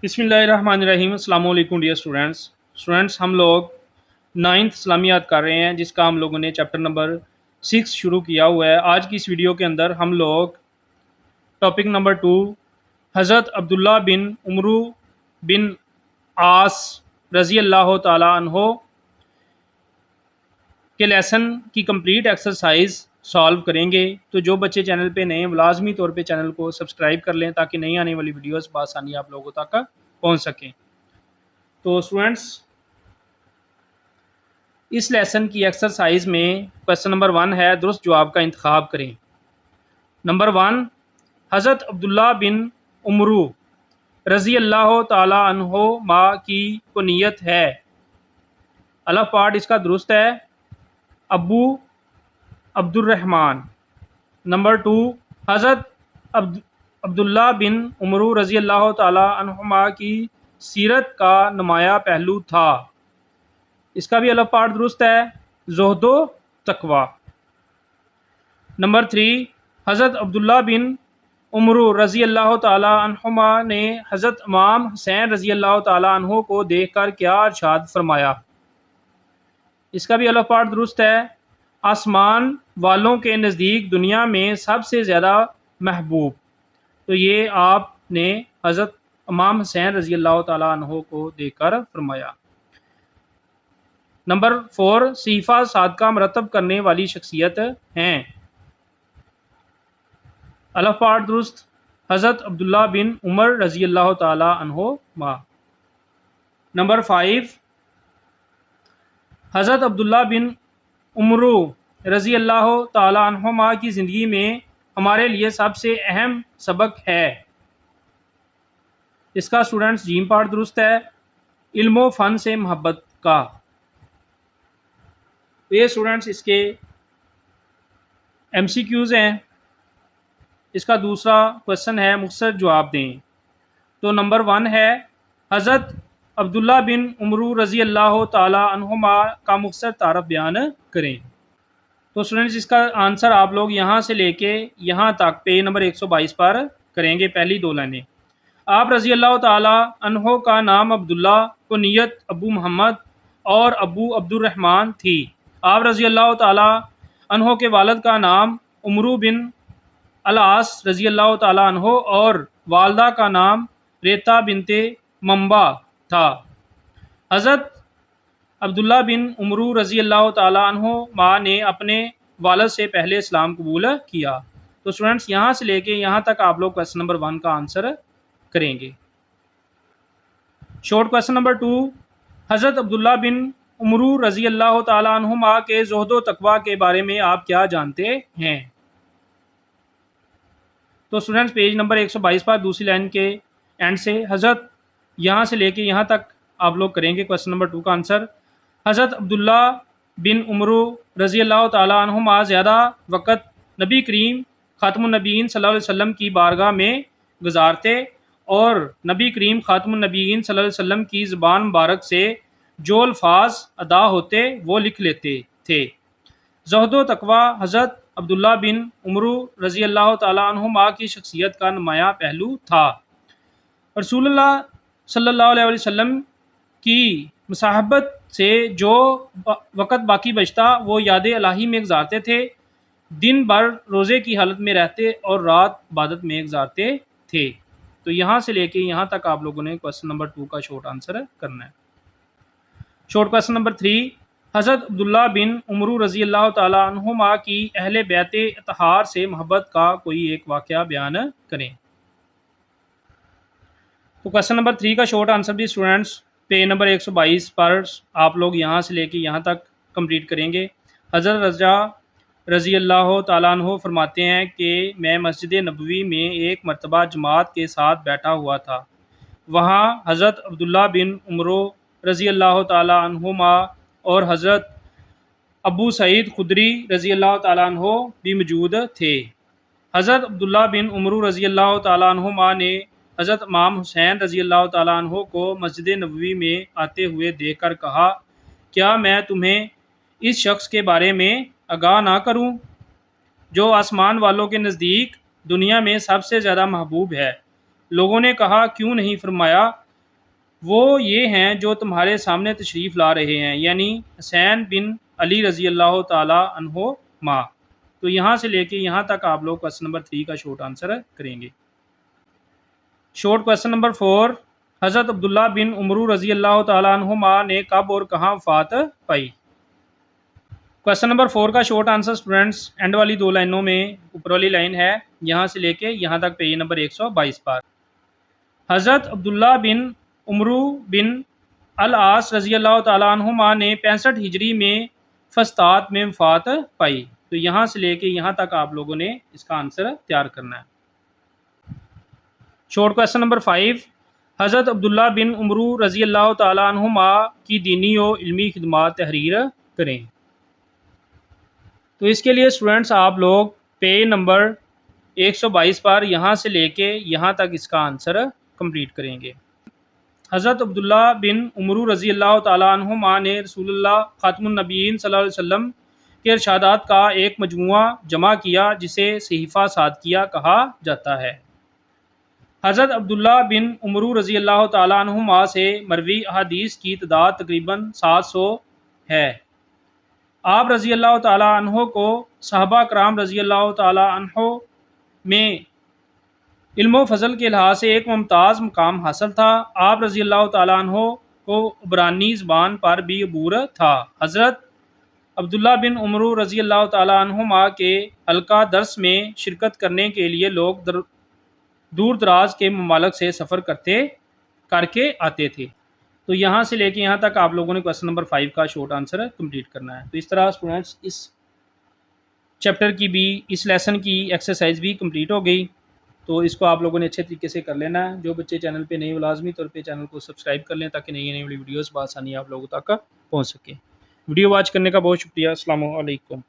بسم اللہ الرحمن الرحیم۔ السلام علیکم ڈیئر اسٹوڈینٹس ہم لوگ 9th اسلامیات کر رہے ہیں، جس کا ہم لوگوں نے چیپٹر نمبر 6 شروع کیا ہوا ہے۔ آج کی اس ویڈیو کے اندر ہم لوگ ٹاپک نمبر 2 حضرت عبداللہ بن عمرو بن عاص رضی اللہ تعالی عنہ کے لیسن کی کمپلیٹ ایکسرسائز سالو کریں گے۔ تو جو بچے چینل پہ نئے ہیں لازمی طور پہ چینل کو سبسکرائب کر لیں تاکہ نئی آنے والی ویڈیوز بآسانی آپ لوگوں تک پہنچ سکیں۔ تو اسٹوڈینٹس اس لیسن کی ایکسرسائز میں کویسچن نمبر 1 ہے، درست جواب کا انتخاب کریں۔ نمبر 1، حضرت عبداللہ بن عمرو رضی اللہ تعالی عنہما کی کنیت ہے۔ الف پارٹ اس کا درست ہے ابو عبد الرحمن۔ نمبر 2، حضرت عبداللہ بن عمرو رضی اللہ تعالی عنہما کی سیرت کا نمایاں پہلو تھا۔ اس کا بھی الف پارٹ درست ہے زہد و تقوی۔ نمبر 3، حضرت عبداللہ بن عمرو رضی اللہ تعالی عنہما نے حضرت امام حسین رضی اللہ تعالی عنہ کو دیکھ کر کیا ارشاد فرمایا؟ اس کا بھی الف پارٹ درست ہے آسمان والوں کے نزدیک دنیا میں سب سے زیادہ محبوب۔ تو یہ آپ نے حضرت امام حسین رضی اللہ تعالی عنہ کو دیکھ کر فرمایا۔ نمبر 4، صحیفہ صادقہ مرتب کرنے والی شخصیت ہیں۔ الف پارٹ درست حضرت عبداللہ بن عمر رضی اللہ تعالی عنہما۔ نمبر 5، حضرت عبداللہ بن عمرو رضی اللہ تعالی عنہما کی زندگی میں ہمارے لیے سب سے اہم سبق ہے۔ اس کا اسٹوڈنٹس جیم پارٹ درست ہے علم و فن سے محبت کا۔ تو یہ اسٹوڈنٹس اس کے MCQs ہیں۔ اس کا دوسرا کویسچن ہے مختصر جواب دیں۔ تو نمبر 1 ہے حضرت عبداللہ بن عمرو رضی اللہ تعالی عنہما کا مختصر تعارف بیان کریں۔ تو اسٹوڈنٹس اس کا آنسر آپ لوگ یہاں سے لے کے یہاں تک پیج نمبر 122 پر کریں گے، پہلی 2 لائنیں۔ آپ رضی اللہ تعالی عنہ کا نام عبداللہ، کنیت ابو محمد اور ابو عبد الرحمن تھی۔ آپ رضی اللہ تعالی عنہ کے والد کا نام عمرو بن العاص رضی اللہ تعالی عنہ اور والدہ کا نام ریتا بنت منبع تھا۔ حضرت عبداللہ بن عمرو رضی اللہ تعالی عنہما نے اپنے والد سے پہلے اسلام قبول کیا۔ تو اسٹوڈنٹس یہاں سے لے کے یہاں تک آپ لوگ کویسچن نمبر 1 کا آنسر کریں گے۔ شارٹ کویسچن نمبر 2، حضرت عبداللہ بن عمرو رضی اللہ تعالی عنہما کے زہد و تقوی کے بارے میں آپ کیا جانتے ہیں؟ تو اسٹوڈنٹس پیج نمبر 122 پر دوسری لائن کے اینڈ سے حضرت یہاں سے لے کے یہاں تک آپ لوگ کریں گے کویسچن نمبر 2 کا آنسر۔ حضرت عبداللہ بن عمرو رضی اللہ تعالی عنہما زیادہ وقت نبی کریم خاتم النبیین صلی اللہ علیہ وسلم کی بارگاہ میں گزارتے اور نبی کریم خاتم النبیین صلی اللہ علیہ وسلم کی زبان مبارک سے جو الفاظ ادا ہوتے وہ لکھ لیتے تھے۔ زہد و تقوی حضرت عبداللہ بن عمرو رضی اللہ تعالی عنہما کی شخصیت کا نمایاں پہلو تھا۔ رسول اللہ صلی اللہ علیہ وسلم کی مصاحبت سے جو وقت باقی بچتا وہ یاد الہی میں گزارتے تھے، دن بھر روزے کی حالت میں رہتے اور رات عبادت میں گزارتے تھے۔ تو یہاں سے لے کے یہاں تک آپ لوگوں نے کویسچن نمبر 2 کا شارٹ آنسر کرنا ہے۔ شارٹ کویسچن نمبر 3، حضرت عبداللہ بن عمرو رضی اللہ تعالی عنہما کی اہل بیت اطہار سے محبت کا کوئی ایک واقعہ بیان کریں۔ تو کویسچن نمبر 3 کا شارٹ آنسر بھی اسٹوڈنٹس پیج نمبر 122 پر آپ لوگ یہاں سے لے کے یہاں تک کمپلیٹ کریں گے۔ حضرت رضا رضی اللہ تعالیٰ عنہ فرماتے ہیں کہ میں مسجد نبوی میں ایک مرتبہ جماعت کے ساتھ بیٹھا ہوا تھا۔ وہاں حضرت عبداللہ بن عمرو رضی اللہ تعالیٰ عنہما اور حضرت ابو سعید خدری رضی اللہ تعالیٰ عنہ بھی موجود تھے۔ حضرت عبداللہ بن عمرو رضی اللہ تعالیٰ عنہما نے حضرت امام حسین رضی اللہ تعالیٰ عنہ کو مسجد نبوی میں آتے ہوئے دیکھ کر کہا، کیا میں تمہیں اس شخص کے بارے میں آگاہ نہ کروں جو آسمان والوں کے نزدیک دنیا میں سب سے زیادہ محبوب ہے؟ لوگوں نے کہا کیوں نہیں؟ فرمایا وہ یہ ہیں جو تمہارے سامنے تشریف لا رہے ہیں، یعنی حسین بن علی رضی اللہ تعالیٰ عنہما۔ تو یہاں سے لے کے یہاں تک آپ لوگ کوسچن نمبر 3 کا شارٹ آنسر کریں گے۔ شارٹ کوسچن نمبر 4، حضرت عبداللہ بن عمرو رضی اللہ تعالیٰ عنہما نے کب اور کہاں وفات پائی؟ کوسچن نمبر 4 کا شارٹ آنسر اسٹوڈنٹس اینڈ والی 2 لائنوں میں، اوپر والی لائن ہے یہاں سے لے کے یہاں تک پیج نمبر 122 پر۔ حضرت عبداللہ بن عمرو بن العاص رضی اللہ تعالیٰ عنہما نے 65 ہجری میں فسطاط میں وفات پائی۔ تو یہاں سے لے کے یہاں تک آپ لوگوں نے اس کا آنسر تیار کرنا ہے۔ شارٹ کوسچن نمبر 5، حضرت عبداللہ بن عمرو رضی اللہ تعالیٰ عنہما کی دینی و علمی خدمات تحریر کریں۔ تو اس کے لیے اسٹوڈنٹس آپ لوگ پیج نمبر 122 پر یہاں سے لے کے یہاں تک اس کا آنسر کمپلیٹ کریں گے۔ حضرت عبداللہ بن عمرو رضی اللہ تعالیٰ عنہما نے رسول اللہ خاتم النبیین صلی اللہ علیہ وسلم کے ارشادات کا ایک مجموعہ جمع کیا جسے صحیفہ صادقیہ کہا جاتا ہے۔ حضرت عبداللہ بن عمرو رضی اللہ تعالیٰ عنہما سے مروی احادیث کی تعداد تقریباً 700 ہے۔ آپ رضی اللہ تعالیٰ عنہ کو صحابہ کرام رضی اللہ تعالیٰ عنہ میں علم و فضل کے لحاظ سے ایک ممتاز مقام حاصل تھا۔ آپ رضی اللہ تعالیٰ عنہ کو عبرانی زبان پر بھی عبور تھا۔ حضرت عبداللہ بن عمرو رضی اللہ تعالیٰ عنہما کے حلقہ درس میں شرکت کرنے کے لیے لوگ دور دراز کے ممالک سے سفر کر کے آتے تھے۔ تو یہاں سے لے کے یہاں تک آپ لوگوں نے کوسچن نمبر 5 کا شارٹ آنسر کمپلیٹ کرنا ہے۔ تو اس طرح اسٹوڈنٹس اس چیپٹر کی بھی، اس لیسن کی ایکسرسائز بھی کمپلیٹ ہو گئی۔ تو اس کو آپ لوگوں نے اچھے طریقے سے کر لینا ہے۔ جو بچے چینل پہ نئے، لازمی طور پہ چینل کو سبسکرائب کر لیں تاکہ نئی ویڈیوز بآسانی آپ لوگوں تک پہنچ سکیں۔ ویڈیو واچ کرنے کا بہت شکریہ۔ السلام علیکم۔